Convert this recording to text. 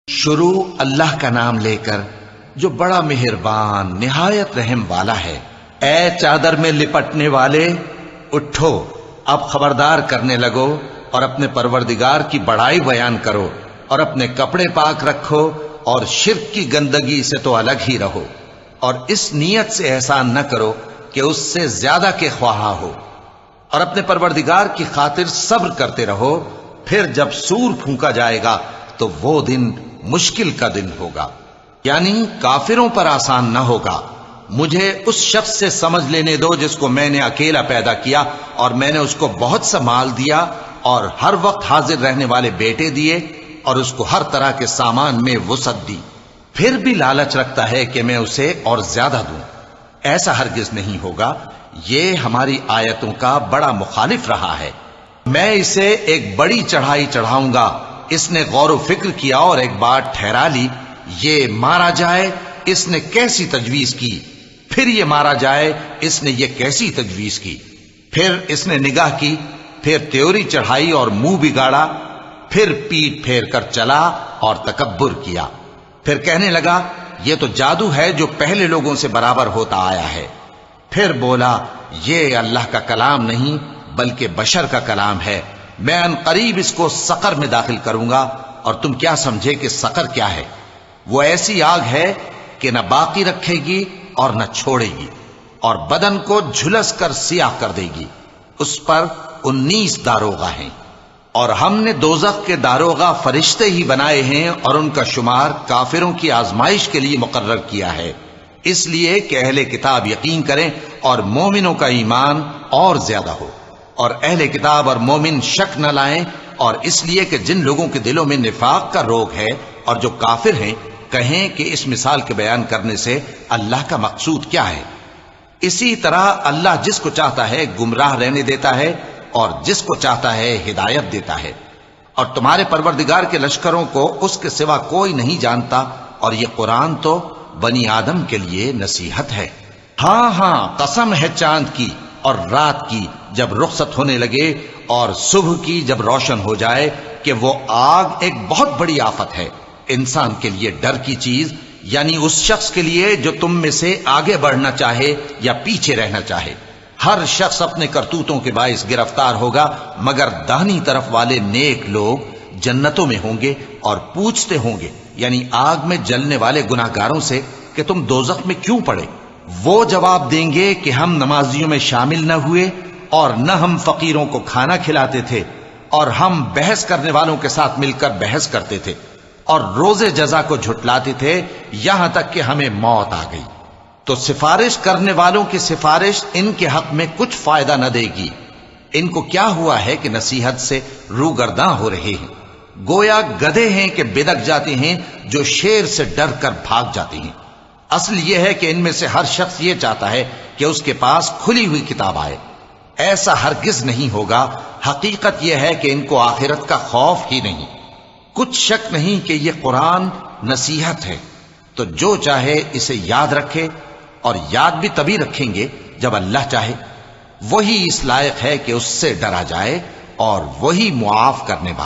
شروع اللہ کا نام لے کر جو بڑا مہربان نہایت رحم والا ہے۔ اے چادر میں لپٹنے والے، اٹھو، اب خبردار کرنے لگو اور اپنے پروردگار کی بڑائی بیان کرو اور اپنے کپڑے پاک رکھو اور شرک کی گندگی سے تو الگ ہی رہو، اور اس نیت سے احسان نہ کرو کہ اس سے زیادہ کے خواہاں ہو، اور اپنے پروردگار کی خاطر صبر کرتے رہو۔ پھر جب سور پھونکا جائے گا تو وہ دن مشکل کا دن ہوگا، یعنی کافروں پر آسان نہ ہوگا۔ مجھے اس شخص سے سمجھ لینے دو جس کو میں نے اکیلا پیدا کیا اور میں نے اس کو بہت سا مال دیا اور ہر وقت حاضر رہنے والے بیٹے دیے اور اس کو ہر طرح کے سامان میں وسعت دی، پھر بھی لالچ رکھتا ہے کہ میں اسے اور زیادہ دوں۔ ایسا ہرگز نہیں ہوگا، یہ ہماری آیتوں کا بڑا مخالف رہا ہے۔ میں اسے ایک بڑی چڑھائی چڑھاؤں گا۔ اس نے غور و فکر کیا اور ایک بات ٹھہرا لی، یہ مارا جائے، اس نے کیسی تجویز کی، پھر یہ مارا جائے، اس نے یہ کیسی تجویز کی۔ پھر اس نے نگاہ کی، پھر تیوری چڑھائی اور منہ بگاڑا، پھر پیٹ پھیر کر چلا اور تکبر کیا، پھر کہنے لگا یہ تو جادو ہے جو پہلے لوگوں سے برابر ہوتا آیا ہے۔ پھر بولا یہ اللہ کا کلام نہیں بلکہ بشر کا کلام ہے، میں ان قریب اس کو سقر میں داخل کروں گا، اور تم کیا سمجھے کہ سقر کیا ہے؟ وہ ایسی آگ ہے کہ نہ باقی رکھے گی اور نہ چھوڑے گی، اور بدن کو جھلس کر سیاہ کر دے گی۔ اس پر 19 داروغہ ہیں، اور ہم نے دوزخ کے داروغہ فرشتے ہی بنائے ہیں، اور ان کا شمار کافروں کی آزمائش کے لیے مقرر کیا ہے، اس لیے کہ اہل کتاب یقین کریں اور مومنوں کا ایمان اور زیادہ ہو، اور اہل کتاب اور مومن شک نہ لائیں، اور اس لیے کہ جن لوگوں کے دلوں میں نفاق کا روگ ہے اور جو کافر ہیں کہیں کہ اس مثال کے بیان کرنے سے اللہ کا مقصود کیا ہے۔ اسی طرح اللہ جس کو چاہتا ہے گمراہ رہنے دیتا ہے اور جس کو چاہتا ہے ہدایت دیتا ہے، اور تمہارے پروردگار کے لشکروں کو اس کے سوا کوئی نہیں جانتا، اور یہ قرآن تو بنی آدم کے لیے نصیحت ہے۔ ہاں ہاں، قسم ہے چاند کی اور رات کی جب رخصت ہونے لگے اور صبح کی جب روشن ہو جائے، کہ وہ آگ ایک بہت بڑی آفت ہے، انسان کے لیے ڈر کی چیز، یعنی اس شخص کے لیے جو تم میں سے آگے بڑھنا چاہے یا پیچھے رہنا چاہے۔ ہر شخص اپنے کرتوتوں کے باعث گرفتار ہوگا، مگر داہنی طرف والے نیک لوگ جنتوں میں ہوں گے اور پوچھتے ہوں گے، یعنی آگ میں جلنے والے گناہگاروں سے، کہ تم دوزخ میں کیوں پڑے؟ وہ جواب دیں گے کہ ہم نمازیوں میں شامل نہ ہوئے، اور نہ ہم فقیروں کو کھانا کھلاتے تھے، اور ہم بحث کرنے والوں کے ساتھ مل کر بحث کرتے تھے، اور روز جزا کو جھٹلاتے تھے، یہاں تک کہ ہمیں موت آ گئی۔ تو سفارش کرنے والوں کی سفارش ان کے حق میں کچھ فائدہ نہ دے گی۔ ان کو کیا ہوا ہے کہ نصیحت سے روگرداں ہو رہے ہیں، گویا گدھے ہیں کہ بدک جاتے ہیں جو شیر سے ڈر کر بھاگ جاتے ہیں۔ اصل یہ ہے کہ ان میں سے ہر شخص یہ چاہتا ہے کہ اس کے پاس کھلی ہوئی کتاب آئے، ایسا ہرگز نہیں ہوگا۔ حقیقت یہ ہے کہ ان کو آخرت کا خوف ہی نہیں۔ کچھ شک نہیں کہ یہ قرآن نصیحت ہے، تو جو چاہے اسے یاد رکھے، اور یاد بھی تبھی رکھیں گے جب اللہ چاہے۔ وہی اس لائق ہے کہ اس سے ڈرا جائے، اور وہی معاف کرنے والا